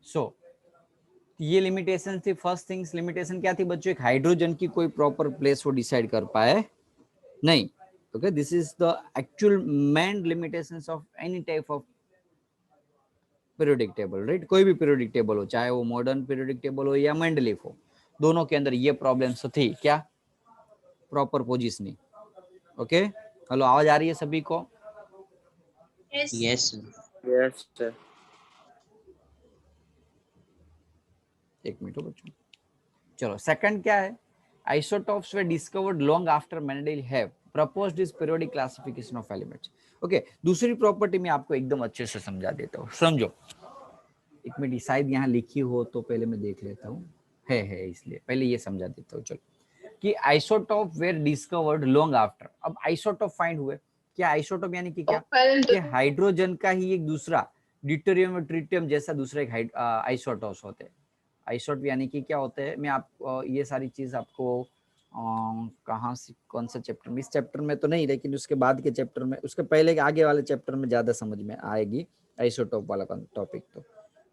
सो ये लिमिटेशन थी। First things limitation क्या थी बच्चों, एक हाइड्रोजन की कोई प्रॉपर प्लेस वो डिसाइड कर पाए नहीं। Okay, this is the actual main limitations of any type of periodic table, right. कोई भी पीरियोडिक टेबल हो, चाहे वो मॉडर्न पीरियोडिक टेबल हो या मेंडलीफ हो, दोनों के अंदर ये प्रॉब्लम्स थी। क्या? Proper positioning. ओके, हेलो, आवाज आ रही है सभी को? Yes yes sir. एक मिनट हो बच्चों। चलो, सेकंड क्या है? Isotopes were discovered long after Mendel have proposed this periodic classification of elements. Okay, दूसरी प्रॉपर्टी मैं आपको एकदम अच्छे से समझा देता हूँ, समझो। एक मिनट, शायद यहाँ लिखी हो तो पहले मैं देख लेता हूँ। है, इसलिए पहले ये समझा देता हूँ। चलो, कि isotope were discovered long after. अब आइसोटोप फाइंड हुए। क्या आइसोटोप यानी कि क्या? कि हाइड्रोजन का ही एक दूसरा ड्यूटेरियम और ट्रिटियम जैसा दूसरा एक आइसोटोप्स होते हैं। आइसोटोप यानी कि क्या होते हैं, मैं आप ये सारी चीज आपको कहाँ से, कौन सा चैप्टर में, इस चैप्टर में तो नहीं, लेकिन उसके बाद के चैप्टर में, उसके पहले आगे वाले चैप्टर में ज्यादा समझ में आएगी आइसोटोप वाला टॉपिक। तो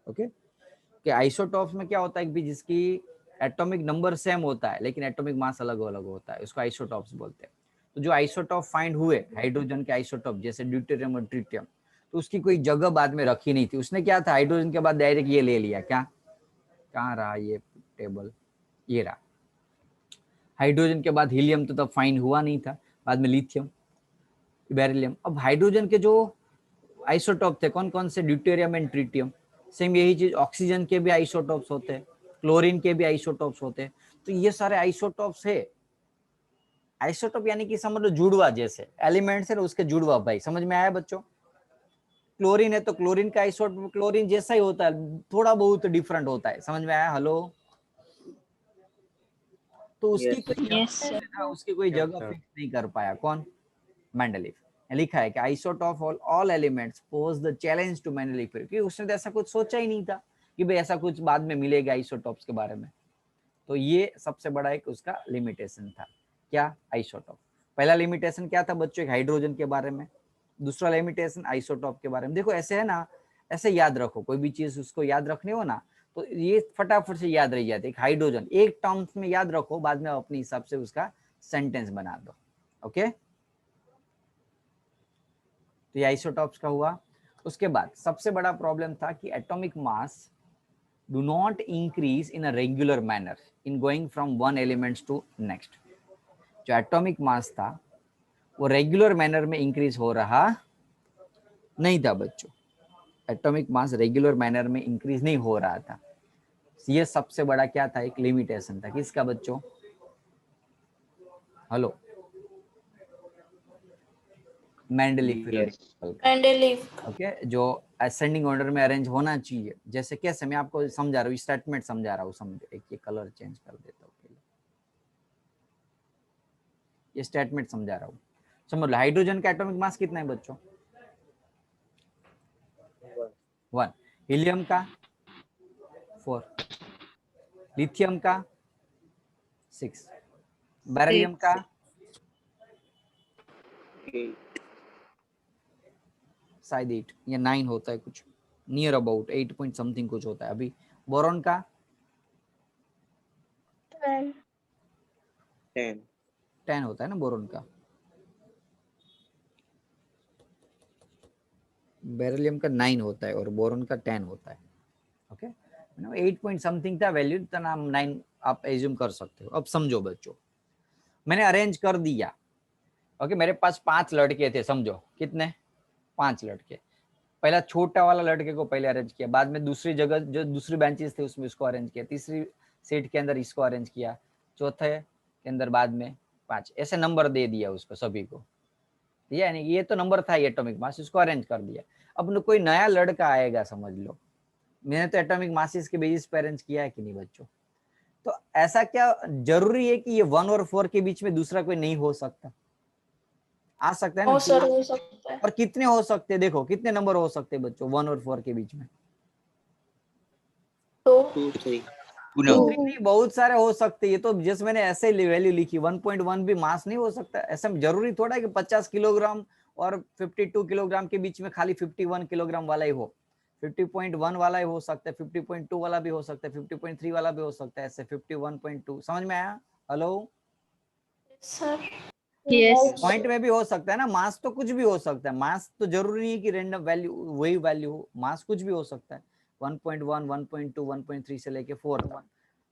ओके, कि आइसोटोप्स में क्या होता है कि जिसकी एटॉमिक नंबर सेम होता है लेकिन एटॉमिक मास अलग अलग होता है, उसको आइसोटोप्स बोलते हैं। तो जो आइसोटोप फाइंड हुए हाइड्रोजन के आइसोटोप जैसे ड्यूटेरियम और ट्रिटियम, तो उसकी कोई जगह बाद में रखी नहीं थी। उसने क्या था, हाइड्रोजन के बाद डायरेक्ट ये ले लिया। क्या? कहाँ रहा ये टेबल? ये रहा। हाइड्रोजन के बाद हीलियम तो तब फाइंड हुआ नहीं था, बाद में लिथियम, बेरिलियम। अब हाइड्रोजन के जो आइसोटोप थे कौन कौन से? Deuterium and tritium. सेम यही चीज ऑक्सीजन के भी आइसोटोप्स होते हैं, क्लोरीन के भी आइसोटोप्स होते हैं। तो ये सारे आइसोटोप्स है। आइसोटोप यानी कि समझ लो जुड़वा, जैसे एलिमेंट्स है ना उसके जुड़वा। भाई समझ में आया बच्चों? क्लोरीन है तो क्लोरीन का आइसोटोप क्लोरीन जैसा ही होता है, थोड़ा बहुत डिफरेंट होता है। समझ में आया? हेलो, तो उसकी कोई जगह उसकी कोई जगह फिक्स नहीं कर पाया। कौन? मेंडलीफ। लिखा है कि isotope all elements pose the challenge to Mendeleev, क्योंकि उसने तो ऐसा कुछ सोचा ही नहीं था कि भाई ऐसा कुछ बाद में मिलेगा आइसोटोप्स के बारे में। तो ये सबसे बड़ा एक उसका लिमिटेशन था। क्या? आइसोटोप। पहला लिमिटेशन क्या था बच्चों? एक हाइड्रोजन के बारे में। दूसरा लिमिटेशन आइसोटोप के बारे में। देखो ऐसे है ना, ऐसे याद रखो, कोई भी चीज उसको याद रखनी हो ना तो ये फटाफट से याद रह जाती है। हाइड्रोजन एक टर्म्स में याद रखो, बाद में अपने हिसाब से उसका सेंटेंस बना दो। ओके, तो ये आइसोटॉप्स का हुआ। उसके बाद सबसे बड़ा प्रॉब्लम था कि atomic mass do not increase in a regular manner in going from one elements to next. जो एटॉमिक मास था वो रेगुलर मैनर में इंक्रीज हो रहा नहीं था बच्चों। एटॉमिक मास रेगुलर मैनर में इंक्रीज नहीं हो रहा था। ये सबसे बड़ा क्या था? एक लिमिटेशन था। किसका बच्चों? Hello, Mendeleev. ओके, जो असेंडिंग ऑर्डर में अरेंज होना चाहिए। जैसे कैसे, मैं आपको समझा रहा हूँ, स्टेटमेंट समझा रहा हूँ। समझो, एक ये कलर चेंज कर देता हूँ पहले, ये स्टेटमेंट समझा रहा हूँ। समझ लो, हाइड्रोजन का एटॉमिक मास कितना है बच्चों? 1। हीलियम का 4। लिथियम का 6। बेरिलियम का शायद 8 या 9 होता है, कुछ नियर अबाउट 8 पॉइंट समथिंग कुछ होता है। अभी बोरॉन का 10 होता है ना बोरॉन का। बेरिलियम का 9 होता है और बोरॉन का 10 होता है। ओके, 8 पॉइंट समथिंग था वैल्यू, तो नाम 9 आप एज्यूम कर सकते हो। अब समझो बच्चों, मैंने अरेंज कर दिया। ओके, मेरे पास 5 लड़के थे, समझो कितने? 5 लड़के। पहला छोटा वाला लड़के को पहले अरेंज किया, बाद में दूसरी जगह जो दूसरी बेंचेस थे उसमें इसको अरेंज किया, तीसरी सीट के अंदर इसको अरेंज किया, चौथे के अंदर बाद में 5, ऐसे नंबर दे दिया उसको सभी को। यानी ये तो नंबर था एटॉमिक मास, इसको अरेंज कर दिया। अब कोई नया लड़का आएगा, समझ लो, मैंने तो एटॉमिक मासेस के बेसिस पे अरेंज किया है कि नहीं बच्चों? तो ऐसा क्या जरूरी है कि ये 1 और 4 के बीच में दूसरा कोई नहीं हो सकता? आ सकता है ना? सर हो सकता है। और कितने हो सकते हैं? देखो कितने नंबर हो सकते हैं बच्चों 1 और 4 के बीच में? 2 3 पुनः 2 3 नहीं, बहुत सारे हो सकते। ये तो जैसे मैंने ऐसे वैल्यू लिखी, 1.1 भी मास नहीं हो सकता। ऐसा जरूरी थोड़ा है कि 50 किलोग्राम और 52 किलोग्राम के बीच में खाली 51 किलोग्राम वाला ही हो। 50.1 वाला ही हो सकता है, 50.2 वाला भी हो सकता है, 50.3 वाला भी हो सकता है, ऐसे 51.2। समझ में आया? Hello sir. यस पॉइंट में भी हो सकता है ना, मास तो कुछ भी हो सकता है। मास तो जरूरी नहीं है कि रैंडम वैल्यू वही वैल्यू हो, मास कुछ भी हो सकता है। 1.1 1.2 1.3 से लेके 4 1।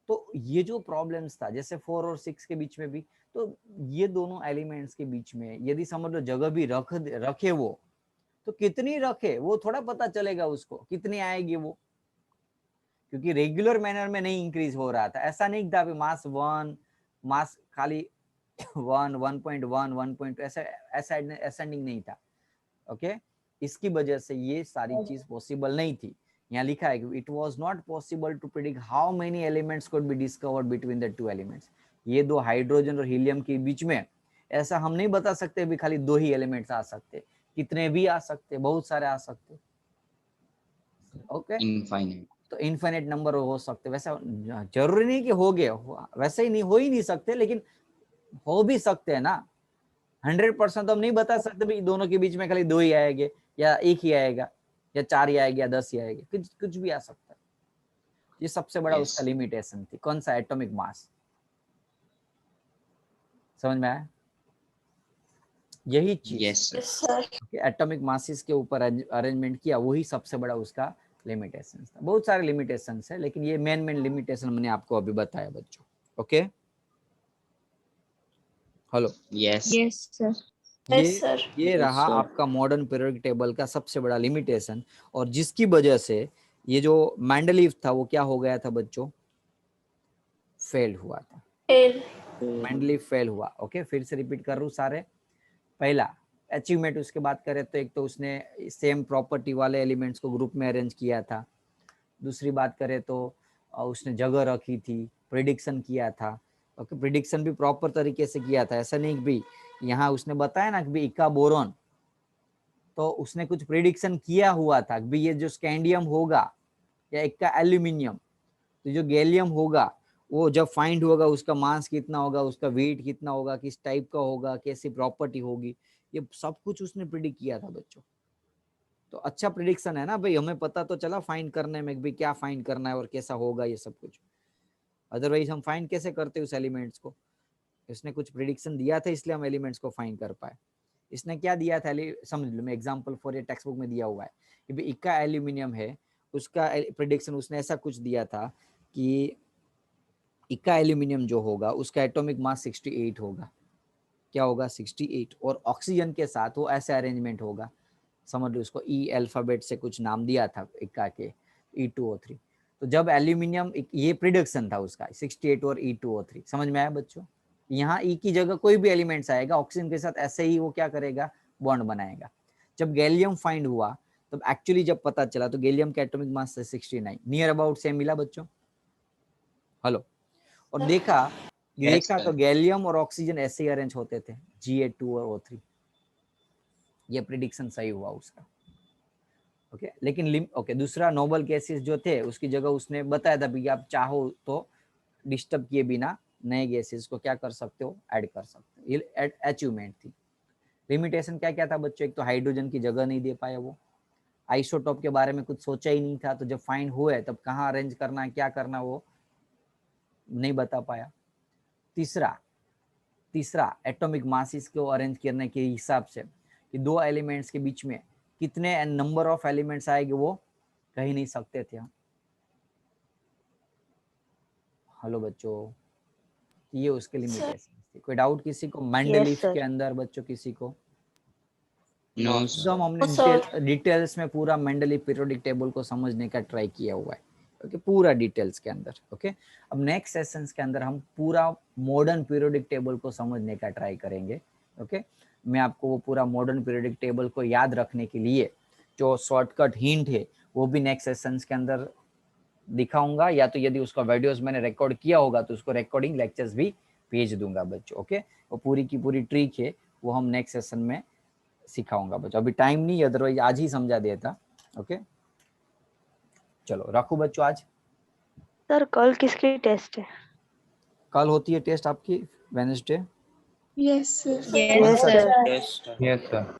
तो ये जो प्रॉब्लम्स था जैसे 4 और 6 के बीच में भी, तो ये दोनों एलिमेंट्स के बीच में यदि समझ लो जगह भी रखे वो, तो कितनी रखे वो थोड़ा पता चलेगा उसको, कितनी आएगी वो, क्योंकि रेगुलर मैनर में नहीं इंक्रीज हो रहा था। ऐसा नहीं था मास 1 मास खाली 1 1.1 1.2 ऐसा असेंडिंग नहीं था। ओके, इसकी वजह से ये सारी चीज पॉसिबल नहीं थी। यहाँ लिखा है कि it was not possible to predict how many elements could be discovered between the two elements. ये दो हाइड्रोजन और हीलियम के बीच में ऐसा हम नहीं बता सकते भी खाली 2 ही एलिमेंट्स आ सकते, कितने भी आ सकते, बहुत सारे आ सकते। Okay, infinite. तो इनफाइनाइट नंबर हो सकते। वैसा जरूरी नहीं कि हो गए, वैसे ही नहीं, हो ही नहीं सकते, लेकिन हो भी सकते हैं ना। 100% तो हम नहीं बता सकते भी दोनों के बीच में खाली 2 ही आएंगे या 1 ही आएगा या 4 ही आएगा या 10 ही आएगा, कुछ भी आ सकता है। ये सबसे बड़ा उसका लिमिटेशन थी। कौन सा? Atomic mass. समझ में आया? यही चीज यस सर। एटॉमिक मासेस के ऊपर अरेंजमेंट किया, वही सबसे बड़ा उसका लिमिटेशन था। बहुत सारे लिमिटेशन है, लेकिन ये मेन लिमिटेशन मैंने आपको अभी बताया बच्चों। Okay, hello yes yes sir ये रहा आपका मॉडर्न पीरियोडिक टेबल का सबसे बड़ा लिमिटेशन, और जिसकी वजह से ये जो मेंडलीव था वो क्या हो गया था बच्चों? फेल हुआ था। मेंडलीव फेल हुआ। ओके, फिर से रिपीट कर रहा हूँ सारे। पहला अचीवमेंट उसके बात करें तो एक तो उसने सेम प्रॉपर्टी वाले एलिमेंट्स को ग्रुप में अरेंज किया था। दूसरी बात करें तो उसने जगह रखी थी, प्रिडिक्शन किया था। ओके, प्रिडिक्शन भी प्रॉपर तरीके से किया था। ऐसा नहीं कि भी यहाँ उसने बताया ना कि भी इक्का बोरॉन, तो उसने कुछ प्रिडिक्शन किया हुआ था कि ये जो स्कैंडियम होगा या इक्का एल्यूमिनियम, तो जो गैलियम होगा वो जब फाइंड होगा उसका मास कितना होगा, उसका वेट कितना होगा, किस टाइप का होगा, कैसी प्रॉपर्टी होगी, ये सब कुछ उसने प्रिडिक्ट किया था बच्चों। तो अच्छा प्रिडिक्शन है ना भाई, हमें पता तो चला फाइंड करने में भी क्या फाइंड करना है और कैसा होगा ये सब कुछ। अदरवाइज हम फाइंड कैसे करते उस एलिमेंट्स को? इसने कुछ प्रिडिक्शन दिया था, इसलिए हम एलिमेंट्स को फाइंड कर पाए। इसने क्या दिया था समझ लो, मैं एग्जांपल फॉर ये टेक्स्ट बुक में दिया हुआ है कि भाई इक्का एल्यूमिनियम है, उसका प्रिडिक्शन उसने ऐसा कुछ दिया था कि इक्का एल्यूमिनियम जो होगा उसका एटॉमिक मास 68 होगा। क्या होगा? 68। और ऑक्सीजन के साथ वो ऐसे अरेंजमेंट होगा, समझ लो उसको ई अल्फाबेट से कुछ नाम दिया था इक्का के, E2O3। तो जब एल्यूमिनियम, ये प्रिडिक्शन था उसका 68 और E2O3। समझ में आया बच्चों? यहाँ ई की जगह कोई भी एलिमेंट्स आएगा, ऑक्सीजन के साथ ऐसे ही वो क्या करेगा? बॉन्ड बनाएगा। जब गैलियम फाइंड हुआ तब एक्चुअली जब पता चला तो गैलियम का atomic mass 69, near about same मिला बच्चों। हेलो, और देखा तो गैलियम और ऑक्सीजन ऐसे ही अरेंज होते थे, Ga2 और O3। ये प्रिडिक्शन सही हुआ उसका। ओके, लेकिन ओके, दूसरा नोबल गैसेस जो थे उसकी जगह उसने बताया था कि आप चाहो तो डिस्टर्ब किए बिना नए गैसेस को क्या कर सकते हो? ऐड कर सकते हो। ये अचीवमेंट थी। लिमिटेशन क्या क्या था बच्चों? एक तो हाइड्रोजन की जगह नहीं दे पाया वो, आइसोटॉप के बारे में कुछ सोचा ही नहीं था, तो जब फाइंड हुए तब कहाँ अरेंज करना है, क्या करना, वो नहीं बता पाया। तीसरा एटॉमिक मासिस को अरेंज करने के हिसाब से कि 2 एलिमेंट्स के बीच में कितने नंबर ऑफ एलिमेंट्स आएंगे वो कह नहीं सकते थे हम। हेलो बच्चों, ये उसके लिमिटेशन थी। कोई डाउट किसी को मेंडलीफ के अंदर बच्चों? किसी को? नो एकदम हमने डिटेल्स में पूरा मेंडलीफ पीरियोडिक टेबल को समझने का ट्राई किया हुआ है। ओके, पूरा डिटेल्स के अंदर। ओके, अब नेक्स्ट सेशंस के अंदर हम पूरा मॉडर्न पीरियोडिक टेबल को समझने का ट्राई करेंगे। ओके, मैं आपको वो पूरा मॉडर्न पीरियोडिक टेबल को याद रखने के लिए जो शॉर्टकट हिंट है वो भी नेक्स्ट सेशंस के अंदर दिखाऊंगा, या तो यदि उसका वीडियोस मैंने रिकॉर्ड किया होगा तो उसको रिकॉर्डिंग लेक्चर्स भी भेज दूंगा बच्चों। ओके, वो पूरी की पूरी ट्रिक है वो हम नेक्स्ट सेशन में सिखाऊंगा बच्चों। अभी टाइम नहीं, अदरवाइज आज ही समझा देता। ओके, चलो रखो बच्चों आज। सर कल किसकी टेस्ट है? कल होती है टेस्ट आपकी Wednesday? Yes, sir. Yes, sir. Yes, sir.